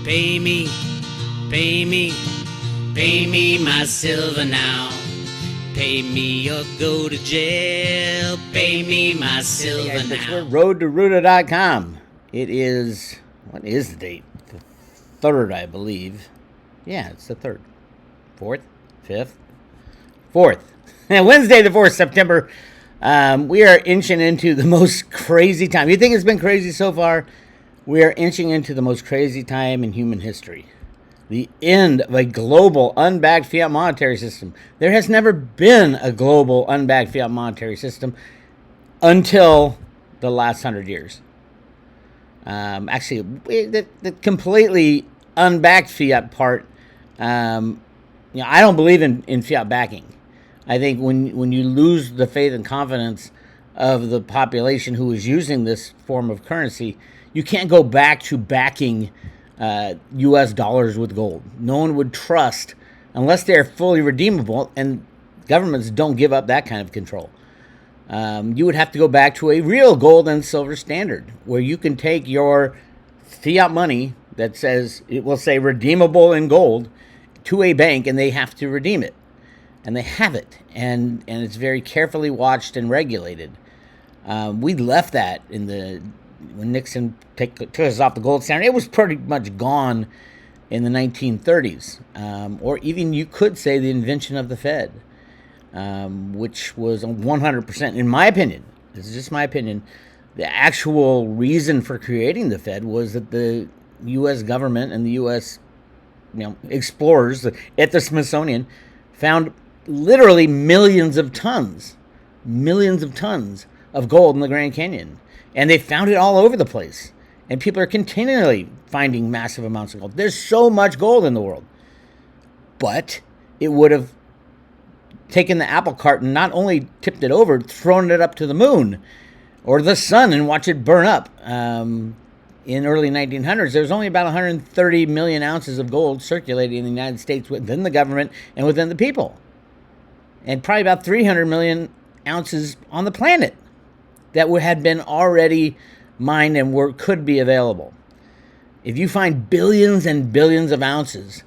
Pay me, pay me, pay me my silver now. Pay me or go to jail. Pay me my silver Hey guys, now. we're roadtoruta.com. It is, what is the date? The 3rd, I believe. Yeah, it's the 3rd. 4th? 5th? 4th. Wednesday, the 4th, September. We are inching into the most crazy time. You think it's been crazy so far? We are inching into the most crazy time in human history. The end of a global unbacked fiat monetary system. There has never been a global unbacked fiat monetary system until the last 100 years. Actually, the completely unbacked fiat part, I don't believe in fiat backing. I think when you lose the faith and confidence of the population who is using this form of currency, you can't go back to backing U.S. dollars with gold. No one would trust, unless they're fully redeemable, and governments don't give up that kind of control. You would have to go back to a real gold and silver standard, where you can take your fiat money that says, it will say redeemable in gold, to a bank, and they have to redeem it. And they have it, and it's very carefully watched and regulated. We left that when Nixon took us off the gold standard. It was pretty much gone in the 1930s, or even you could say the invention of the Fed, which was 100%, in my opinion, this is just my opinion, the actual reason for creating the Fed was that the U.S. government and the U.S. explorers at the Smithsonian found literally millions of tons of gold in the Grand Canyon. And they found it all over the place. And people are continually finding massive amounts of gold. There's so much gold in the world. But it would have taken the apple cart and not only tipped it over, thrown it up to the moon or the sun and watch it burn up. In early 1900s, there was only about 130 million ounces of gold circulating in the United States within the government and within the people. And probably about 300 million ounces on the planet that had been already mined and could be available. If you find billions and billions of ounces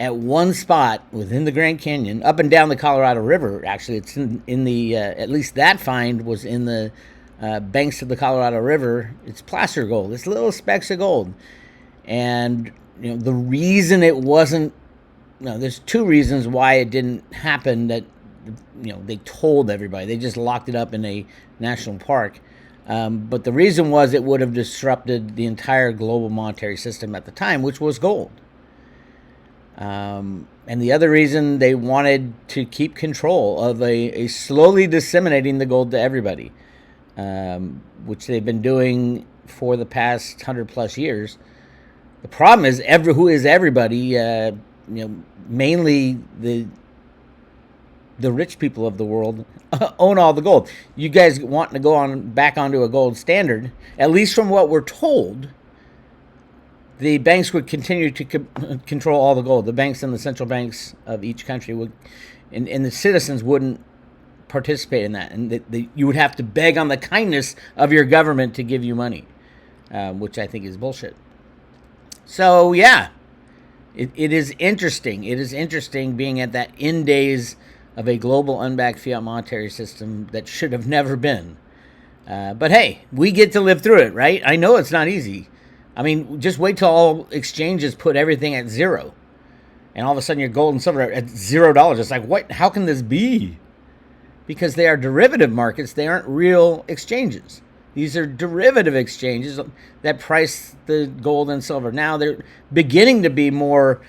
at one spot within the Grand Canyon, up and down the Colorado River, actually, it's in the, at least that find was in the banks of the Colorado River. It's placer gold. It's little specks of gold. And, the reason it wasn't, there's two reasons why it didn't happen that, they told everybody. They just locked it up in a national park. But the reason was it would have disrupted the entire global monetary system at the time, which was gold. And the other reason, they wanted to keep control of a slowly disseminating the gold to everybody, which they've been doing for the past 100+ years. The problem is, who is everybody? Mainly the rich people of the world own all the gold. You guys want to go back onto a gold standard, at least from what we're told, the banks would continue to control all the gold. The banks and the central banks of each country would, and the citizens wouldn't participate in that. And you would have to beg on the kindness of your government to give you money, which I think is bullshit. So, yeah, it is interesting. It is interesting being at that end days of a global unbacked fiat monetary system that should have never been. But hey, we get to live through it, right? I know it's not easy. I mean, just wait till all exchanges put everything at zero. And all of a sudden your gold and silver at $0. It's like, what? How can this be? Because they are derivative markets. They aren't real exchanges. These are derivative exchanges that price the gold and silver. Now they're beginning to be more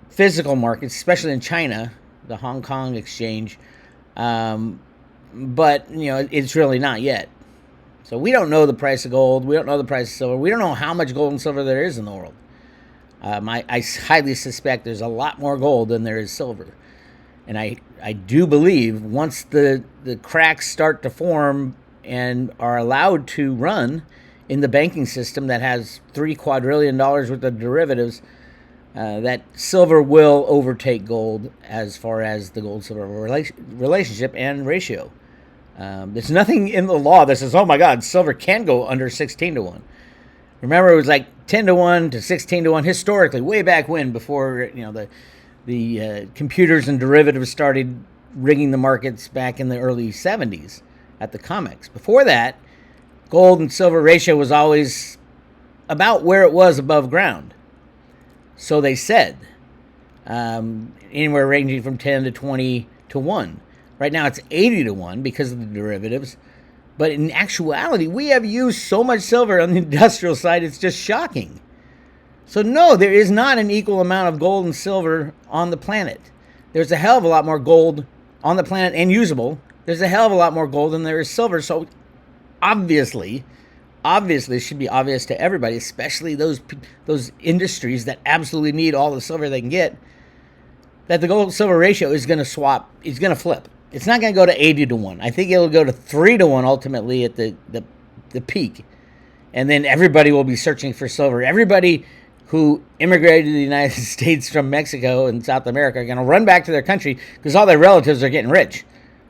physical markets, especially in China, the Hong Kong exchange. But, it's really not yet. So we don't know the price of gold. We don't know the price of silver. We don't know how much gold and silver there is in the world. I highly suspect there's a lot more gold than there is silver. And I do believe once the cracks start to form and are allowed to run in the banking system that has $3 quadrillion worth of derivatives, that silver will overtake gold as far as the gold-silver relationship and ratio. There's nothing in the law that says, oh my God, silver can go under 16 to 1. Remember, it was like 10-1 to 16-1 historically, way back when, before the computers and derivatives started rigging the markets back in the early 70s at the COMEX. Before that, gold and silver ratio was always about where it was above ground. So they said, anywhere ranging from 10 to 20 to 1. Right now it's 80 to 1 because of the derivatives. But in actuality, we have used so much silver on the industrial side, it's just shocking. So no, there is not an equal amount of gold and silver on the planet. There's a hell of a lot more gold on the planet and usable. There's a hell of a lot more gold than there is silver. So obviously, it should be obvious to everybody, especially those industries that absolutely need all the silver they can get, that the gold-silver ratio is going to swap. It's going to flip. It's not going to go to 80 to 1. I think it'll go to 3 to 1 ultimately at the peak. And then everybody will be searching for silver. Everybody who immigrated to the United States from Mexico and South America are going to run back to their country because all their relatives are getting rich.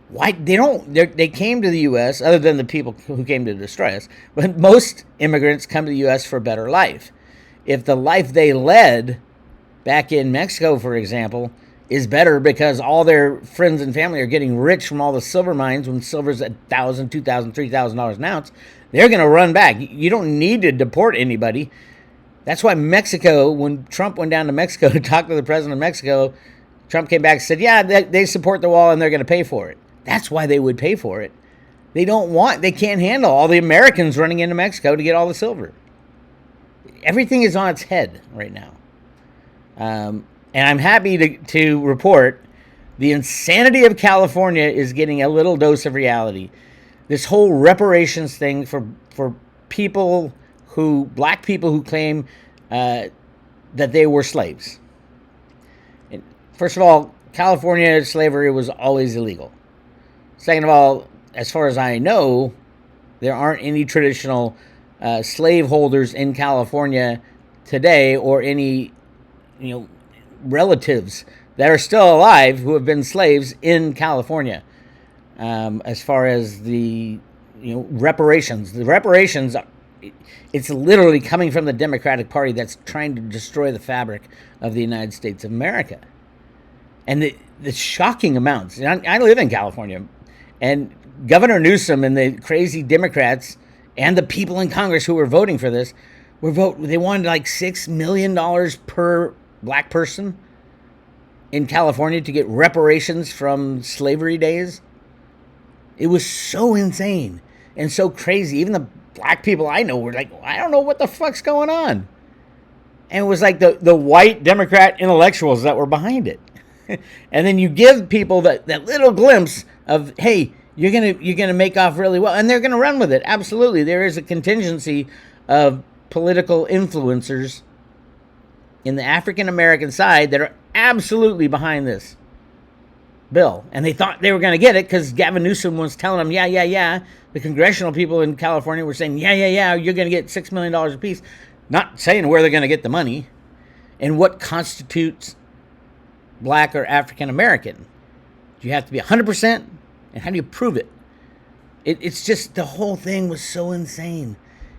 Why? They came to the U.S., other than the people who came to destroy us, but most immigrants come to the U.S. for a better life. If the life they led back in Mexico, for example, is better because all their friends and family are getting rich from all the silver mines when silver's $1,000, $2,000, $3,000 an ounce, they're going to run back. You don't need to deport anybody. That's why Mexico, when Trump went down to Mexico to talk to the president of Mexico, Trump came back and said, yeah, they support the wall and they're going to pay for it. That's why they would pay for it. They can't handle all the Americans running into Mexico to get all the silver. Everything is on its head right now. And I'm happy to report the insanity of California is getting a little dose of reality. This whole reparations thing for black people who claim that they were slaves. And first of all, California slavery was always illegal. Second of all, as far as I know, there aren't any traditional slaveholders in California today, or any relatives that are still alive who have been slaves in California. As far as the reparations, it's literally coming from the Democratic Party that's trying to destroy the fabric of the United States of America. And the shocking amounts. I live in California, and Governor Newsom and the crazy Democrats and the people in Congress who were voting for this they wanted like $6 million per black person in California to get reparations from slavery days. It was so insane and so crazy. Even the black people I know were like, I don't know what the fuck's going on. And it was like the white Democrat intellectuals that were behind it. And then you give people that little glimpse of, hey, you're gonna make off really well, and they're gonna run with it. Absolutely, there is a contingency of political influencers in the African American side that are absolutely behind this bill, and they thought they were going to get it because Gavin Newsom was telling them, yeah. The congressional people in California were saying, yeah, you're going to get $6 million apiece, not saying where they're going to get the money and what constitutes black or African American. Do you have to be 100%? And how do you prove it? It's just, the whole thing was so insane.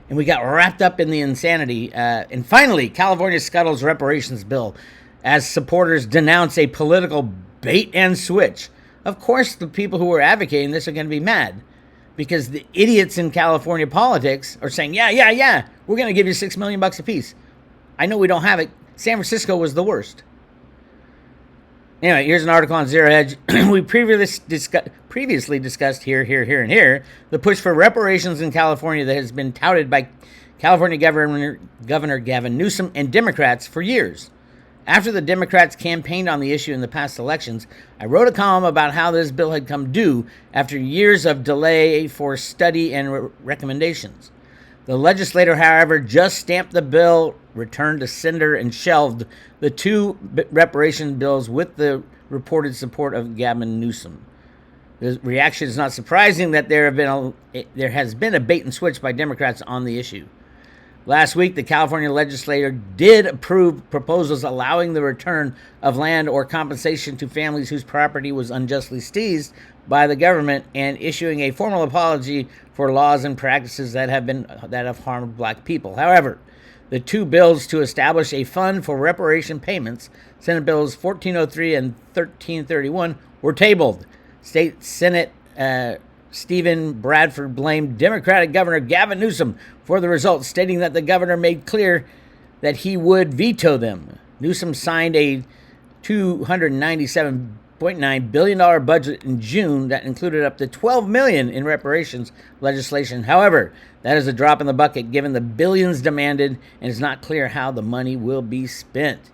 And we got wrapped up in the insanity. And finally, California scuttles reparations bill as supporters denounce a political bait and switch. Of course, the people who are advocating this are going to be mad because the idiots in California politics are saying, yeah, we're going to give you $6 million a piece. I know we don't have it. San Francisco was the worst. Anyway, here's an article on Zero Hedge. We previously discussed here, and here, the push for reparations in California that has been touted by California Governor Gavin Newsom and Democrats for years. After the Democrats campaigned on the issue in the past elections, I wrote a column about how this bill had come due after years of delay for study and recommendations. The legislature, however, just stamped the bill, returned to sender, and shelved the two reparation bills with the reported support of Gavin Newsom. The reaction is not surprising that there has been a bait and switch by Democrats on the issue. Last week, the California legislature did approve proposals allowing the return of land or compensation to families whose property was unjustly seized by the government, and issuing a formal apology for laws and practices that have harmed black people. However, the two bills to establish a fund for reparation payments, Senate Bills 1403 and 1331, were tabled. State Senate Stephen Bradford blamed Democratic Governor Gavin Newsom for the results, stating that the governor made clear that he would veto them. Newsom signed a $297.9 billion budget in June that included up to $12 million in reparations legislation. However, that is a drop in the bucket given the billions demanded, and it's not clear how the money will be spent.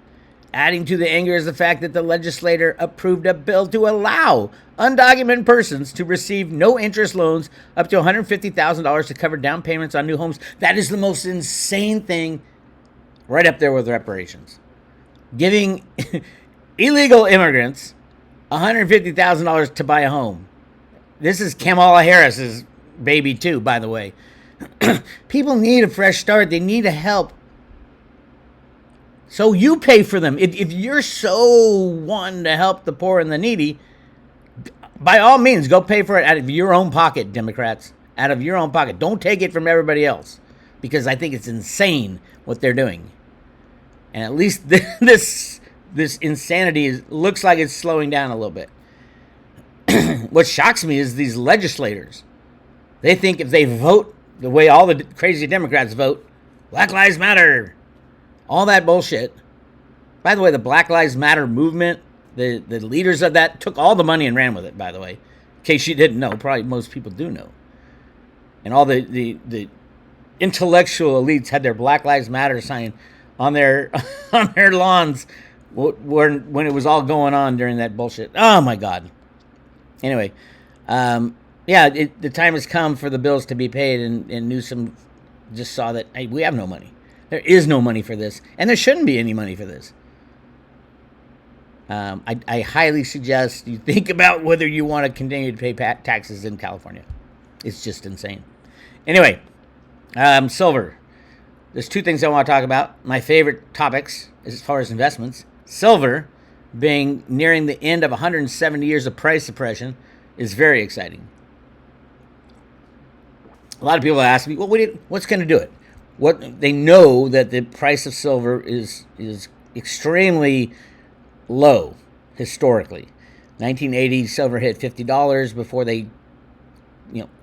Adding to the anger is the fact that the legislature approved a bill to allow undocumented persons to receive no-interest loans up to $150,000 to cover down payments on new homes. That is the most insane thing, right up there with reparations. Giving illegal immigrants $150,000 to buy a home. This is Kamala Harris's baby too, by the way. People need a fresh start. They need help. So you pay for them. If you're so wanting to help the poor and the needy, by all means, go pay for it out of your own pocket, Democrats. Out of your own pocket. Don't take it from everybody else, because I think it's insane what they're doing. And at least this insanity looks like it's slowing down a little bit. What shocks me is these legislators. They think if they vote the way all the crazy Democrats vote, Black Lives Matter, all that bullshit. By the way, the Black Lives Matter movement, the leaders of that took all the money and ran with it, by the way. In case you didn't know, probably most people do know. And all the intellectual elites had their Black Lives Matter sign on their on their lawns when it was all going on during that bullshit. Oh my God. Anyway, the time has come for the bills to be paid, and Newsom just saw that, hey, we have no money. There is no money for this, and there shouldn't be any money for this. I highly suggest you think about whether you want to continue to pay taxes in California. It's just insane. Anyway, silver. There's two things I want to talk about. My favorite topics as far as investments. Silver, being nearing the end of 170 years of price suppression, is very exciting. A lot of people ask me, well, what's going to do it? What they know that the price of silver is extremely low historically. 1980, silver hit $50 before they,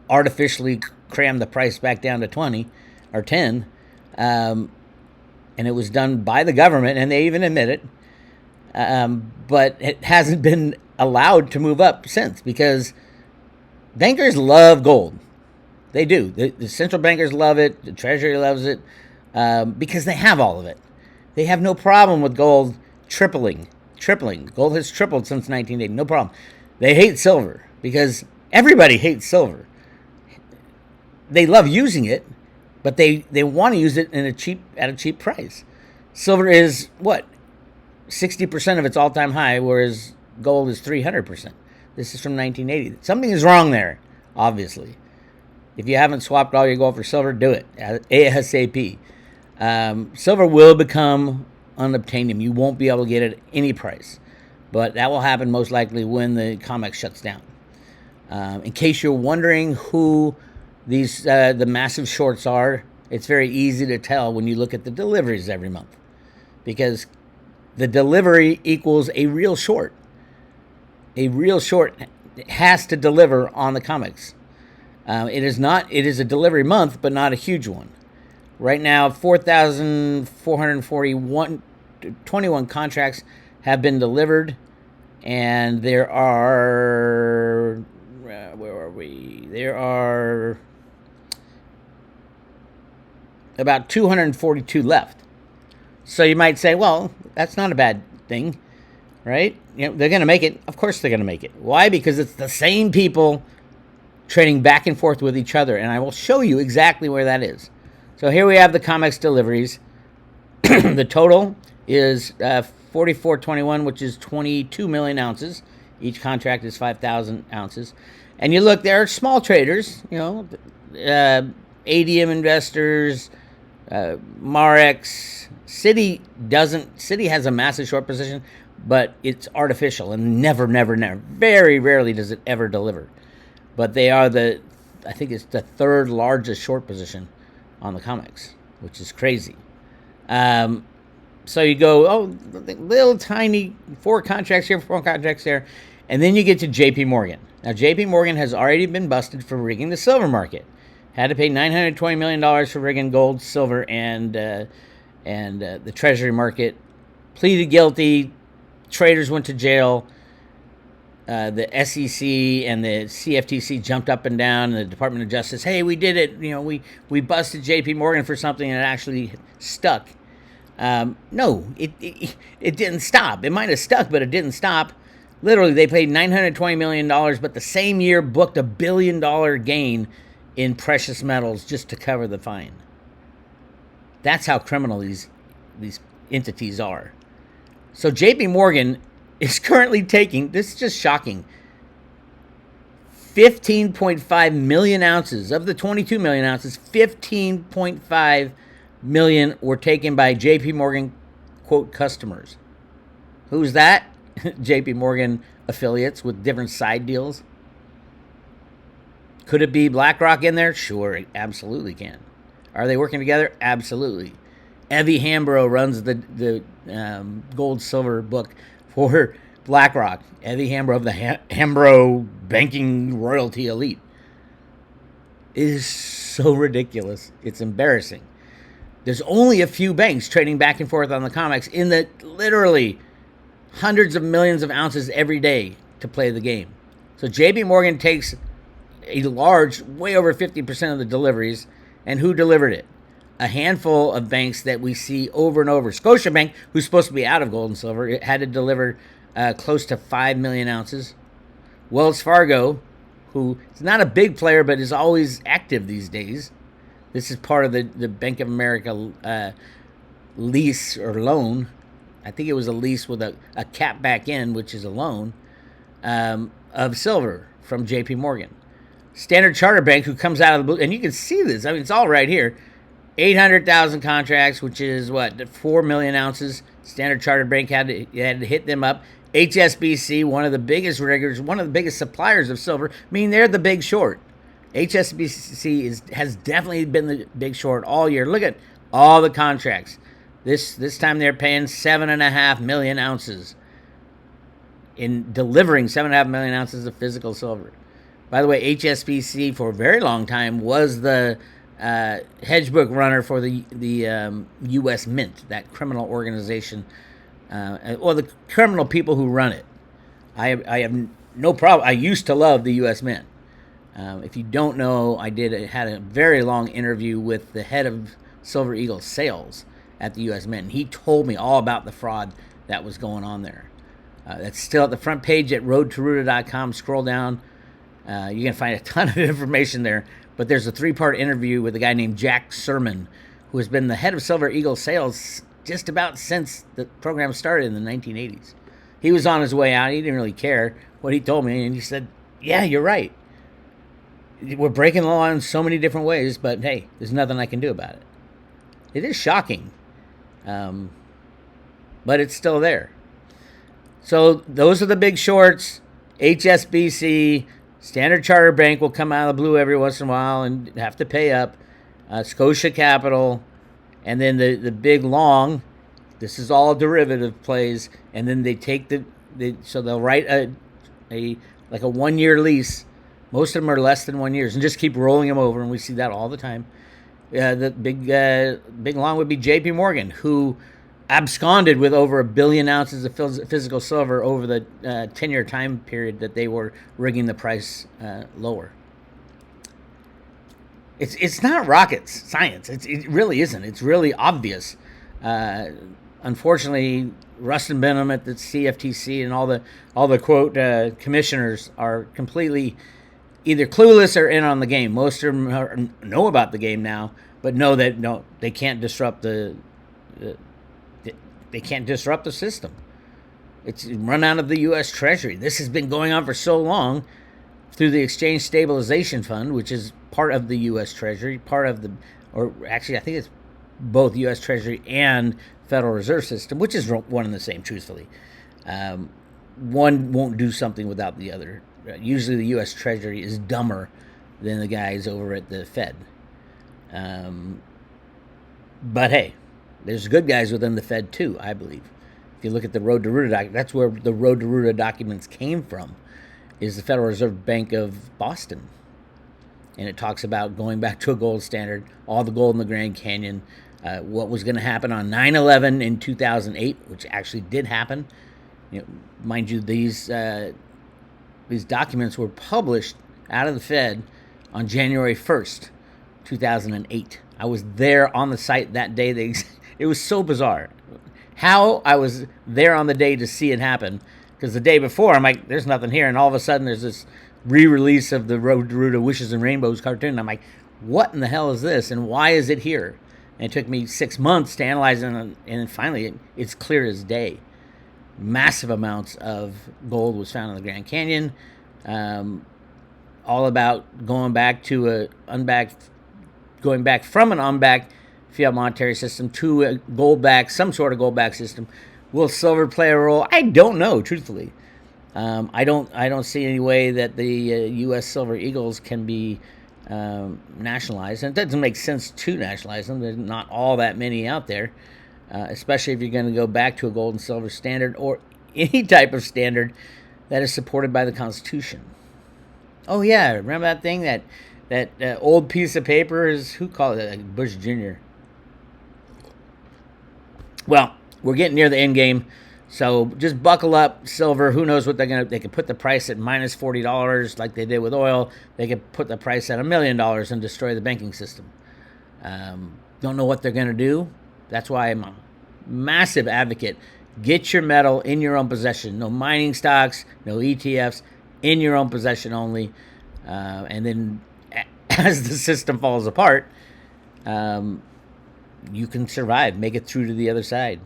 artificially crammed the price back down to 20 or 10, and it was done by the government, and they even admit it. But it hasn't been allowed to move up since, because bankers love gold. They do. The central bankers love it. The Treasury loves it, because they have all of it. They have no problem with gold tripling. Gold has tripled since 1980. No problem. They hate silver because everybody hates silver. They love using it, but they want to use it at a cheap price. Silver is what? 60% of its all-time high, whereas gold is 300%. This is from 1980. Something is wrong there, obviously. If you haven't swapped all your gold for silver, do it ASAP. Silver will become unobtainium. You won't be able to get it at any price, but that will happen most likely when the COMEX shuts down. In case you're wondering who these the massive shorts are, it's very easy to tell when you look at the deliveries every month, because the delivery equals a real short. A real short has to deliver on the COMEX. It is a delivery month, but not a huge one. Right now, 4,421 contracts have been delivered, and there are, where are we? There are about 242 left. So you might say, well, that's not a bad thing, right? They're going to make it. Of course they're going to make it. Why? Because it's the same people trading back and forth with each other, and I will show you exactly where that is. So here we have the COMEX deliveries. The total is 4421, which is 22 million ounces. Each contract is 5,000 ounces. And you look, there are small traders, ADM investors, Marex. Citi doesn't. Citi has a massive short position, but it's artificial and never, very rarely does it ever deliver. But they are I think it's the third largest short position on the COMEX, which is crazy. So you go, little tiny 4 contracts here, 4 contracts there, and then you get to J.P. Morgan. Now, J.P. Morgan has already been busted for rigging the silver market. Had to pay $920 million for rigging gold, silver, and the Treasury market. Pleaded guilty. Traders went to jail. The SEC and the CFTC jumped up and down, and the Department of Justice, hey, we did it. We busted J.P. Morgan for something, and it actually stuck. No, it didn't stop. It might have stuck, but it didn't stop. Literally, they paid $920 million, but the same year booked $1 billion gain in precious metals just to cover the fine. That's how criminal these entities are. So J.P. Morgan is currently taking, this is just shocking, 15.5 million ounces. Of the 22 million ounces, 15.5 million were taken by J.P. Morgan, quote, customers. Who's that? J.P. Morgan affiliates with different side deals. Could it be BlackRock in there? Sure, it absolutely can. Are they working together? Absolutely. Evie Hambro runs the gold silver book for BlackRock. Evie Hambro of the Hambro banking royalty elite. It is so ridiculous. It's embarrassing. There's only a few banks trading back and forth on the COMEX in the literally hundreds of millions of ounces every day to play the game. So JP Morgan takes a large, way over 50% of the deliveries. And who delivered it? A handful of banks that we see over and over. Scotiabank, who's supposed to be out of gold and silver, it had to deliver close to 5 million ounces. Wells Fargo, who is not a big player but is always active these days. This is part of the Bank of America lease or loan. I think it was a lease with a cap back in, which is a loan, of silver from J.P. Morgan. Standard Chartered Bank, who comes out of the blue, and you can see this. I mean, it's all right here. 800,000 contracts, which is, 4 million ounces. Standard Chartered Bank had to hit them up. HSBC, one of the biggest riggers, one of the biggest suppliers of silver. I mean, they're the big short. HSBC has definitely been the big short all year. Look at all the contracts. This time they're paying 7.5 million ounces in delivering 7.5 million ounces of physical silver. By the way, HSBC for a very long time was the hedge book runner for the U.S. Mint, that criminal organization, or the criminal people who run it. I have no problem. I used to love the U.S. Mint. If you don't know, I had a very long interview with the head of Silver Eagle sales at the U.S. Mint. He told me all about the fraud that was going on there. That's still at the front page at roadtoruta.com. Scroll down. You can find a ton of information there. But there's a 3-part interview with a guy named Jack Sermon, who has been the head of Silver Eagle sales just about since the program started in the 1980s. He was on his way out. He didn't really care what he told me. And he said, yeah, you're right. We're breaking the law in so many different ways, but hey, there's nothing I can do about it. It is shocking. But it's still there. So those are the big shorts. HSBC, Standard Chartered Bank will come out of the blue every once in a while and have to pay up. Scotia Capital, and then the big long. This is all derivative plays, and then they take so they'll write a 1-year lease. Most of them are less than 1 year, and just keep rolling them over, and we see that all the time. The big long would be J.P. Morgan, who absconded with over 1 billion ounces of physical silver over the 10-year time period that they were rigging the price lower. It's not rocket science. It really isn't. It's really obvious. Unfortunately, Rustin Benham at the CFTC and all the quote commissioners are completely either clueless or in on the game. Most of them know about the game now, but know that they can't disrupt they can't disrupt the system. It's run out of the U.S. Treasury. This has been going on for so long through the Exchange Stabilization Fund, which is part of the U.S. Treasury, I think it's both U.S. Treasury and Federal Reserve System, which is one and the same, truthfully. One won't do something without the other. Usually the U.S. Treasury is dumber than the guys over at the Fed. But hey, there's good guys within the Fed too, I believe. If you look at the Road to Ruta document, that's where the Road to Ruta documents came from, is the Federal Reserve Bank of Boston. And it talks about going back to a gold standard, all the gold in the Grand Canyon, what was going to happen on 9/11 in 2008, which actually did happen. Mind you, these documents were published out of the Fed on January 1st, 2008. I was there on the site that day. It was so bizarre how I was there on the day to see it happen, because the day before I'm like, there's nothing here, and all of a sudden there's this re-release of the Road to Ruta Wishes and Rainbows cartoon, and I'm like, what in the hell is this, and why is it here? And it took me 6 months to analyze it, and finally it's clear as day. Massive amounts of gold was found in the Grand Canyon, all about going back from an unbacked fiat monetary system to a some sort of gold-backed system. Will silver play a role? I don't know, truthfully. I don't see any way that the U.S. Silver Eagles can be nationalized, and it doesn't make sense to nationalize them. There's not all that many out there, especially if you're going to go back to a gold and silver standard or any type of standard that is supported by the Constitution. Oh yeah, remember that thing, that old piece of paper is, who called it? Like Bush Jr. Well, we're getting near the end game, so just buckle up, silver. Who knows what they could put the price at minus $40 like they did with oil. They could put the price at $1 million and destroy the banking system. Don't know what they're going to do. That's why I'm a massive advocate. Get your metal in your own possession. No mining stocks, no ETFs, in your own possession only. And then as the system falls apart, you can survive, make it through to the other side.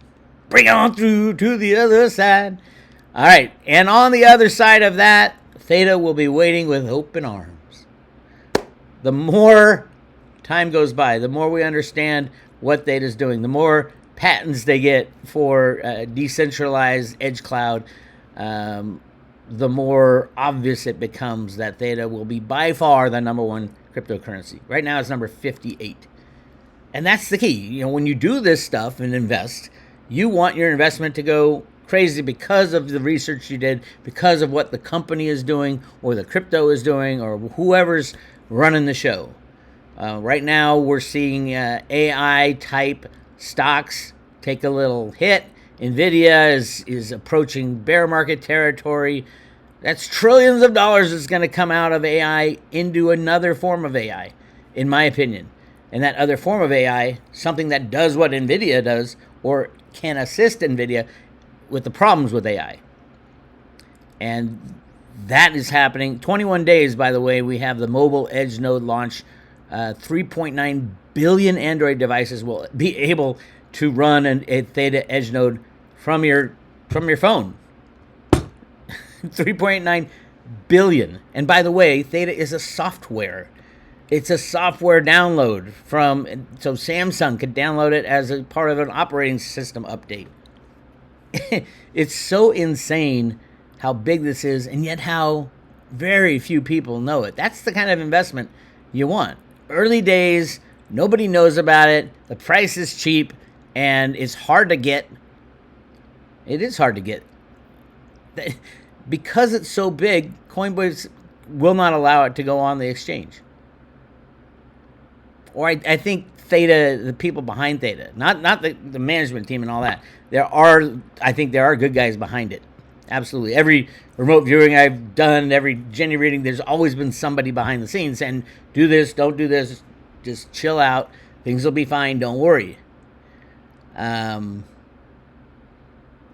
Bring on through to the other side. All right, and on the other side of that, Theta will be waiting with open arms. The more time goes by, the more we understand what Theta's doing, the more patents they get for decentralized edge cloud, the more obvious it becomes that Theta will be by far the number one cryptocurrency. Right now it's number 58. And that's the key. When you do this stuff and invest, you want your investment to go crazy because of the research you did, because of what the company is doing or the crypto is doing or whoever's running the show. Right now we're seeing AI type stocks take a little hit. Nvidia is approaching bear market territory. That's trillions of dollars that's going to come out of AI into another form of AI, in my opinion. And that other form of AI, something that does what Nvidia does or can assist Nvidia with the problems with AI. And that is happening. 21 days, by the way, we have the mobile edge node launch. 3.9 billion Android devices will be able to run a Theta edge node from your phone. 3.9 billion. And by the way, Theta is a software. It's a software download so Samsung could download it as a part of an operating system update. It's so insane how big this is, and yet how very few people know it. That's the kind of investment you want. Early days, nobody knows about it, the price is cheap, and it's hard to get. It is hard to get. Because it's so big, Coinbase will not allow it to go on the exchange. Or I think Theta, the people behind Theta, not the management team and all that. I think there are good guys behind it. Absolutely. Every remote viewing I've done, every Jenny reading, there's always been somebody behind the scenes saying, do this, don't do this, just chill out. Things will be fine, don't worry.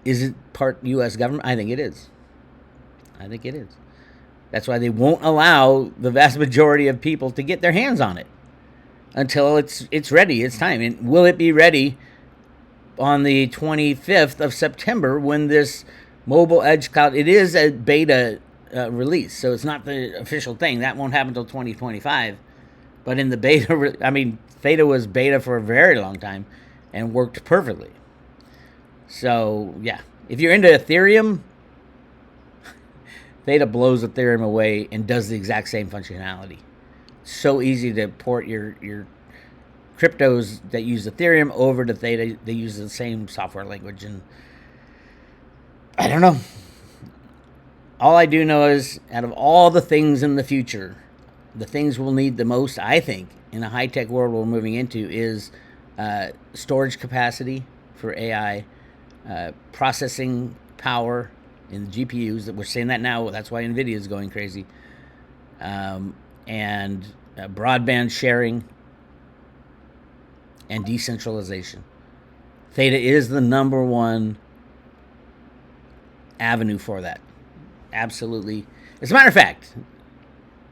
Is it part U.S. government? I think it is. That's why they won't allow the vast majority of people to get their hands on it until it's ready. It's time. And will it be ready on the 25th of September when this mobile edge cloud, it is a beta release, so it's not the official thing. That won't happen until 2025. But in the beta, Theta was beta for a very long time and worked perfectly. So, yeah. If you're into Ethereum, Theta blows Ethereum away and does the exact same functionality. So easy to port your cryptos that use Ethereum over to Theta. They use the same software language, and I don't know. All I do know is, out of all the things in the future, the things we'll need the most, I think, in a high-tech world we're moving into is storage capacity for AI, processing power in the GPUs. That we're seeing that now. That's why NVIDIA is going crazy. And broadband sharing and decentralization. Theta is the number one avenue for that. Absolutely. As a matter of fact,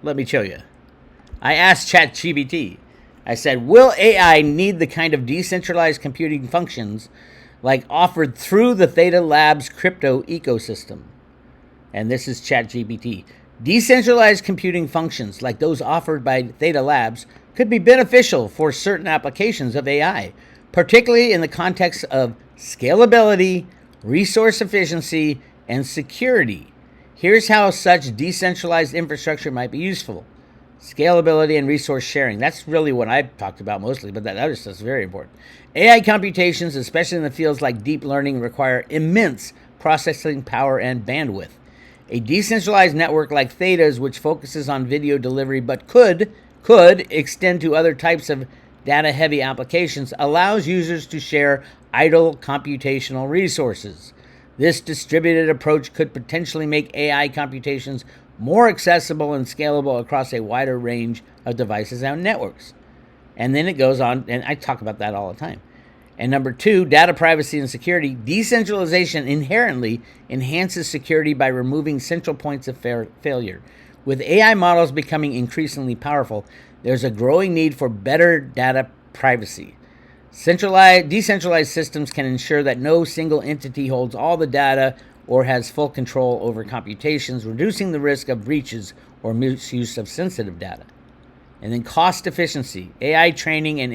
let me show you. I asked ChatGPT, I said, will AI need the kind of decentralized computing functions like offered through the Theta Labs crypto ecosystem? And this is ChatGPT. Decentralized computing functions like those offered by Theta Labs could be beneficial for certain applications of AI, particularly in the context of scalability, resource efficiency, and security. Here's how such decentralized infrastructure might be useful. Scalability and resource sharing. That's really what I've talked about mostly, but that other stuff is very important. AI computations, especially in the fields like deep learning, require immense processing power and bandwidth. A decentralized network like Theta's, which focuses on video delivery but could extend to other types of data-heavy applications, allows users to share idle computational resources. This distributed approach could potentially make AI computations more accessible and scalable across a wider range of devices and networks. And then it goes on, and I talk about that all the time. And number 2, data privacy and security. Decentralization inherently enhances security by removing central points of failure. With AI models becoming increasingly powerful, there's a growing need for better data privacy. Decentralized systems can ensure that no single entity holds all the data or has full control over computations, reducing the risk of breaches or misuse of sensitive data. And then cost efficiency. AI training and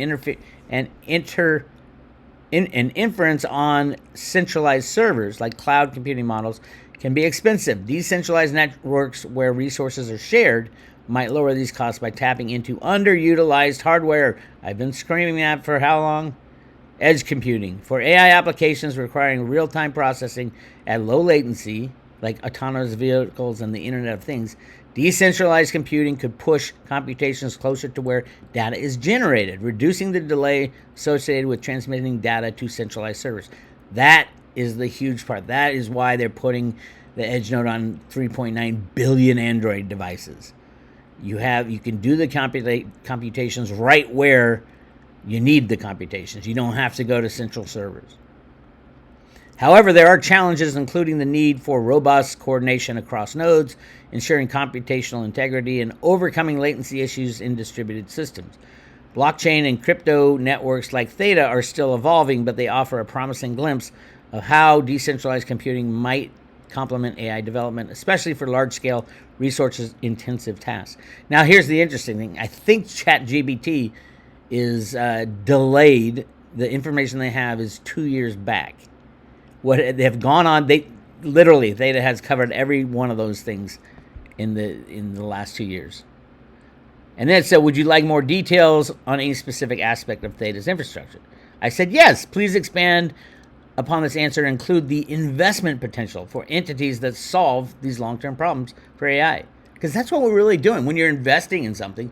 inference on centralized servers like cloud computing models can be expensive. Decentralized networks where resources are shared might lower these costs by tapping into underutilized hardware. I've been screaming that for how long? Edge computing. For AI applications requiring real-time processing at low latency, like autonomous vehicles and the Internet of Things, decentralized computing could push computations closer to where data is generated, reducing the delay associated with transmitting data to centralized servers. That is the huge part. That is why they're putting the edge node on 3.9 billion Android devices. You can do the computations right where you need the computations. You don't have to go to central servers. However, there are challenges, including the need for robust coordination across nodes, ensuring computational integrity, and overcoming latency issues in distributed systems. Blockchain and crypto networks like Theta are still evolving, but they offer a promising glimpse of how decentralized computing might complement AI development, especially for large-scale, resource-intensive tasks. Now, here's the interesting thing. I think ChatGPT is delayed. The information they have is 2 years back. What they have gone on, Theta has covered every one of those things in the last 2 years. And then it said, would you like more details on any specific aspect of Theta's infrastructure? I said, yes, please expand upon this answer and include the investment potential for entities that solve these long-term problems for AI. Because that's what we're really doing. When you're investing in something,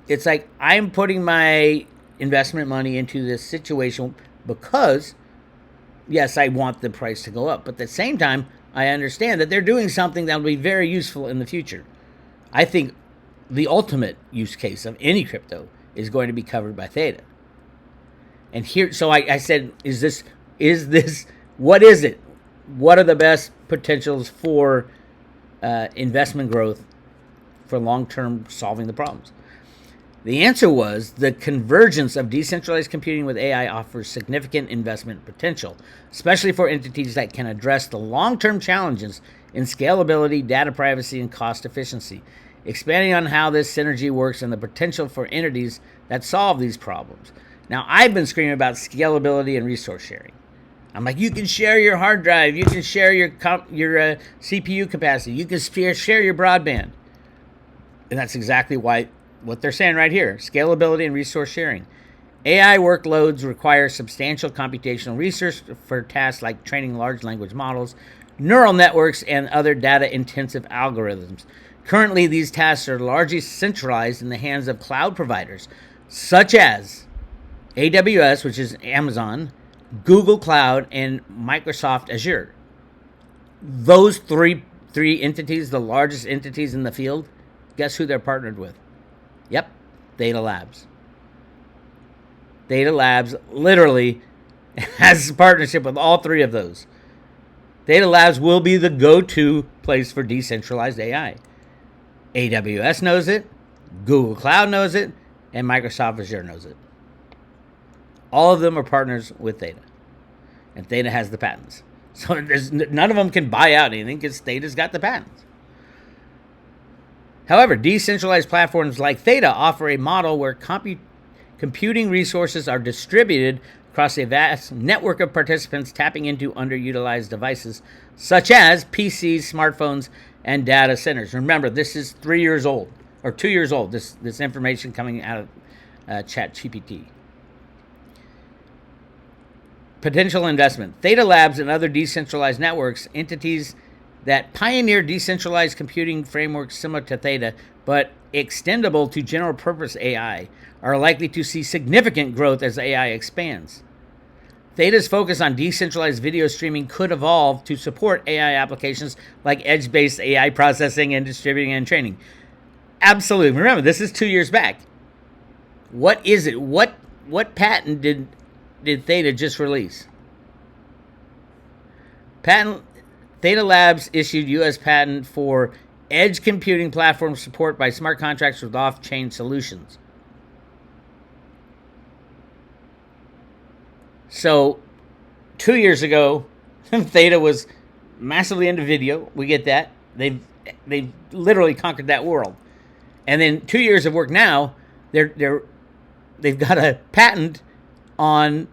it's like I'm putting my investment money into this situation because, yes, I want the price to go up. But at the same time, I understand that they're doing something that will be very useful in the future. I think the ultimate use case of any crypto is going to be covered by Theta. And here, so I said, is this, what is it? What are the best potentials for investment growth for long-term solving the problems? The answer was the convergence of decentralized computing with AI offers significant investment potential, especially for entities that can address the long-term challenges in scalability, data privacy, and cost efficiency. expanding on how this synergy works and the potential for entities that solve these problems. Now, I've been screaming about scalability and resource sharing. I'm like, you can share your hard drive, you can share your CPU capacity, you can share your broadband. And that's exactly what they're saying right here, scalability and resource sharing. AI workloads require substantial computational resource for tasks like training large language models, neural networks, and other data-intensive algorithms. Currently, these tasks are largely centralized in the hands of cloud providers, such as AWS, which is Amazon, Google Cloud, and Microsoft Azure. Those three entities, the largest entities in the field, guess who they're partnered with? Yep, Theta Labs. Theta Labs literally has a partnership with all three of those. Theta Labs will be the go-to place for decentralized AI. AWS knows it, Google Cloud knows it, and Microsoft Azure knows it. All of them are partners with Theta. And Theta has the patents. So none of them can buy out anything because Theta's got the patents. However, decentralized platforms like Theta offer a model where computing resources are distributed across a vast network of participants tapping into underutilized devices, such as PCs, smartphones, and data centers. Remember, this is 3 years old, or 2 years old, this information coming out of ChatGPT. Potential investment. Theta Labs and other decentralized networks, entities that pioneer decentralized computing frameworks similar to Theta, but extendable to general purpose AI, are likely to see significant growth as AI expands. Theta's focus on decentralized video streaming could evolve to support AI applications like edge-based AI processing and distributing and training. Absolutely. Remember, this is 2 years back. What is it? What patent did Theta just release? Theta Labs issued U.S. patent for edge computing platform support by smart contracts with off-chain solutions. So, 2 years ago, Theta was massively into video. We get that. They've literally conquered that world. And then 2 years of work now, they've got a patent on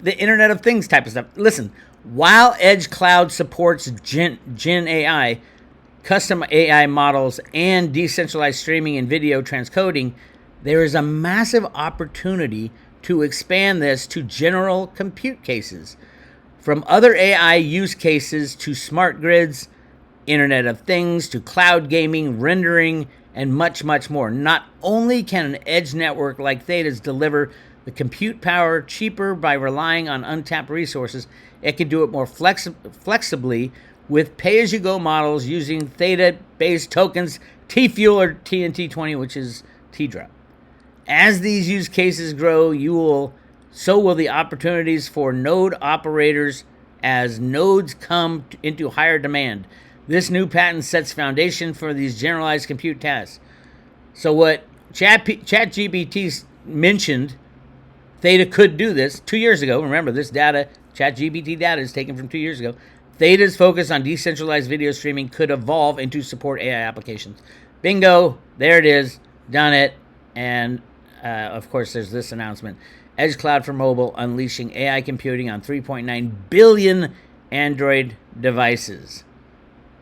the Internet of Things type of stuff. Listen, while Edge Cloud supports Gen AI, custom AI models, and decentralized streaming and video transcoding, there is a massive opportunity to expand this to general compute cases. From other AI use cases to smart grids, Internet of Things, to cloud gaming, rendering, and much, much more. Not only can an edge network like Theta's deliver the compute power cheaper by relying on untapped resources, it can do it more flexibly with pay-as-you-go models using Theta-based tokens, TFuel or TNT20, which is T-Drop. As these use cases grow, so will the opportunities for node operators as nodes come into higher demand. This new patent sets foundation for these generalized compute tasks. So what ChatGPT mentioned, Theta could do this 2 years ago. Remember, this data, ChatGPT data, is taken from 2 years ago. Theta's focus on decentralized video streaming could evolve into support AI applications. Bingo, there it is, done it, and of course, there's this announcement. Edge Cloud for mobile, unleashing AI computing on 3.9 billion Android devices.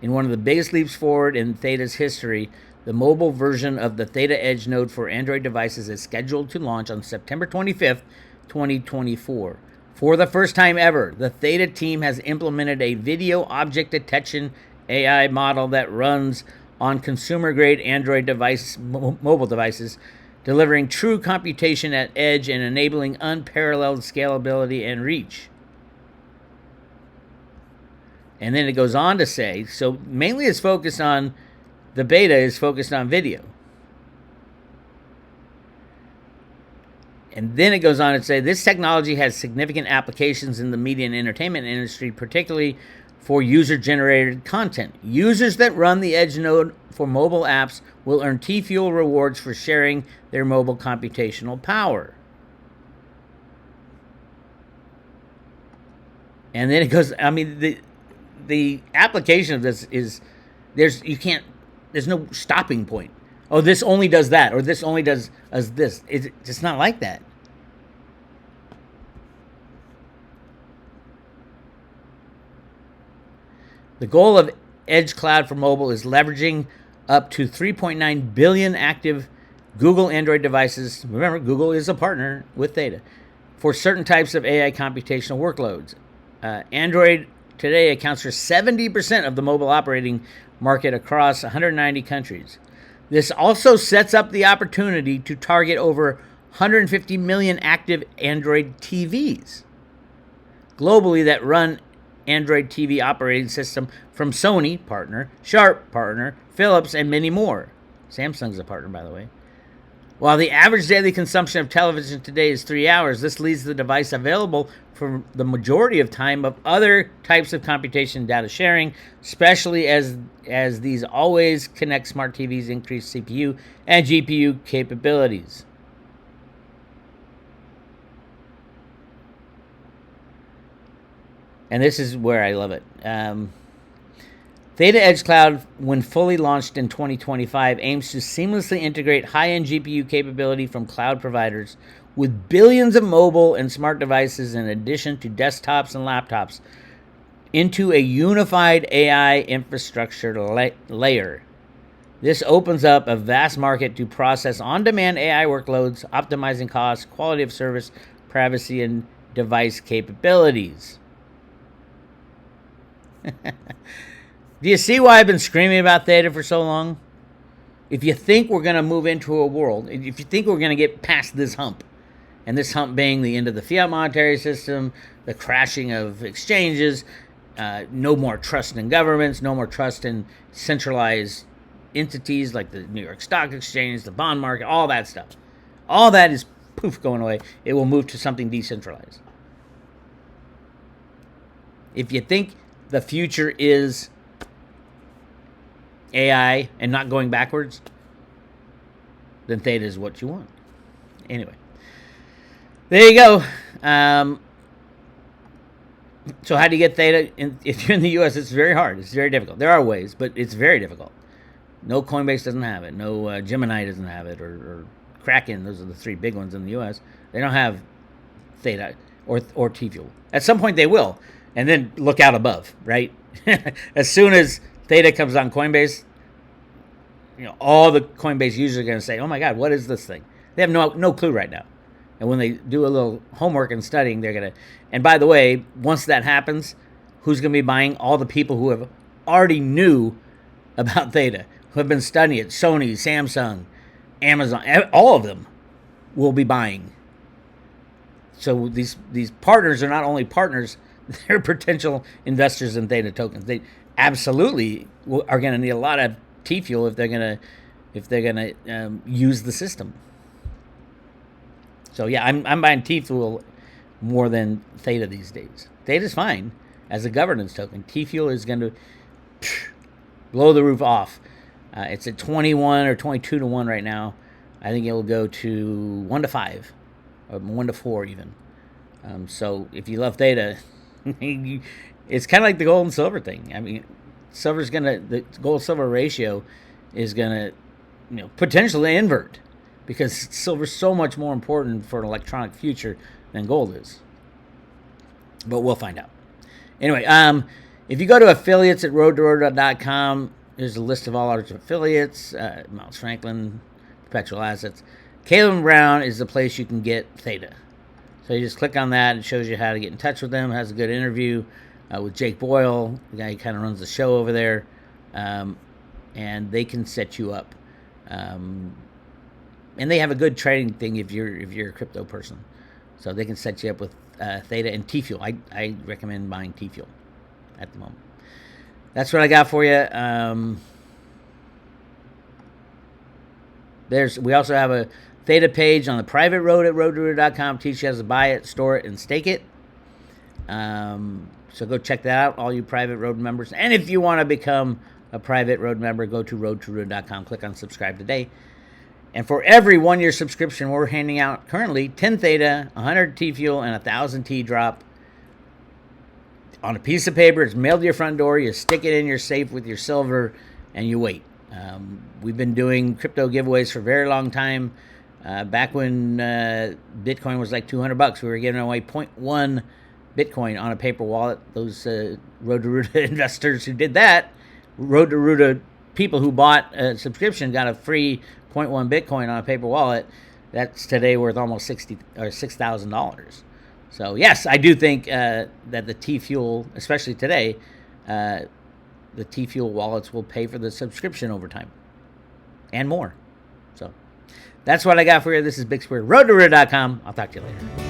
In one of the biggest leaps forward in Theta's history, the mobile version of the Theta Edge node for Android devices is scheduled to launch on September 25th, 2024. For the first time ever, the Theta team has implemented a video object detection AI model that runs on consumer-grade Android mobile devices, delivering true computation at edge and enabling unparalleled scalability and reach. And then it goes on to say, so mainly it's focused on, the beta is focused on video. And then it goes on to say, this technology has significant applications in the media and entertainment industry, particularly for user-generated content. Users that run the Edge node for mobile apps will earn TFuel rewards for sharing their mobile computational power. And then it goes, I mean, the application of this is, you can't there's no stopping point. Oh, this only does that, or this only does this. It's not like that. The goal of Edge Cloud for mobile is leveraging up to 3.9 billion active Google Android devices. Remember, Google is a partner with Theta for certain types of AI computational workloads. Android today accounts for 70% of the mobile operating market across 190 countries. This also sets up the opportunity to target over 150 million active Android TVs globally that run Android TV operating system from Sony, partner, Sharp, partner, Philips, and many more. Samsung's a partner, by the way. While the average daily consumption of television today is 3 hours, this leaves the device available for the majority of time of other types of computation data sharing, especially as these always connect smart TVs increase CPU and GPU capabilities. And this is where I love it. Theta Edge Cloud, when fully launched in 2025, aims to seamlessly integrate high-end GPU capability from cloud providers with billions of mobile and smart devices in addition to desktops and laptops into a unified AI infrastructure layer. This opens up a vast market to process on-demand AI workloads, optimizing costs, quality of service, privacy, and device capabilities. Do you see why I've been screaming about Theta for so long? If you think we're going to move into a world, if you think we're going to get past this hump, and this hump being the end of the fiat monetary system, the crashing of exchanges, no more trust in governments, no more trust in centralized entities like the New York Stock Exchange, the bond market, all that stuff. All that is poof going away. It will move to something decentralized. If you think the future is AI and not going backwards, then Theta is what you want. Anyway, there you go. So how do you get Theta? If you're in the U.S., it's very hard. It's very difficult. There are ways, but it's very difficult. No, Coinbase doesn't have it. No, Gemini doesn't have it, or Kraken. Those are the three big ones in the U.S. They don't have Theta or TFuel. At some point they will, and then look out above, right? As soon as Theta comes on Coinbase, all the Coinbase users are going to say, "Oh my God, what is this thing?" They have no clue right now. And when they do a little homework and studying, they're going to. And by the way, once that happens, who's going to be buying? All the people who have already knew about Theta, who have been studying it. Sony, Samsung, Amazon, all of them will be buying. So these partners are not only partners, they're potential investors in Theta tokens. They absolutely are going to need a lot of TFuel if they're gonna use the system. So yeah, I'm buying TFuel more than Theta these days. Theta's fine as a governance token. TFuel is going to blow the roof off. It's at 21 or 22 to 1 right now. I think it will go to 1 to 5 or 1 to 4 even. So if you love Theta, it's kind of like the gold and silver thing. I mean, the gold silver ratio is gonna, potentially invert, because silver's so much more important for an electronic future than gold is. But we'll find out. Anyway, if you go to affiliates at roadtoroad.com, there's a list of all our affiliates. Miles Franklin, Perpetual Assets. Caleb Brown is the place you can get Theta. So you just click on that. It shows you how to get in touch with them. It has a good interview with Jake Boyle, the guy who kind of runs the show over there. And they can set you up. And they have a good trading thing if you're a crypto person. So they can set you up with Theta and TFuel. I recommend buying TFuel at the moment. That's what I got for you. We also have a Theta page on the private road at roadtoroad.com. Teach you how to buy it, store it, and stake it. So go check that out, all you private road members. And if you want to become a private road member, go to roadtoroad.com. Click on subscribe today. And for every 1-year subscription, we're handing out currently 10 Theta, 100 TFuel, and 1,000 T-drop on a piece of paper. It's mailed to your front door. You stick it in your safe with your silver, and you wait. We've been doing crypto giveaways for a very long time. Back when Bitcoin was like $200, we were giving away 0.1 Bitcoin on a paper wallet. Those Road to Ruta investors who did that, Road to Ruta people who bought a subscription got a free 0.1 Bitcoin on a paper wallet. That's today worth almost $6,000. So yes, I do think that the TFuel, especially today, the TFuel wallets will pay for the subscription over time and more. So that's what I got for you. This is Bix Weir, roadtoruta.com. I'll talk to you later.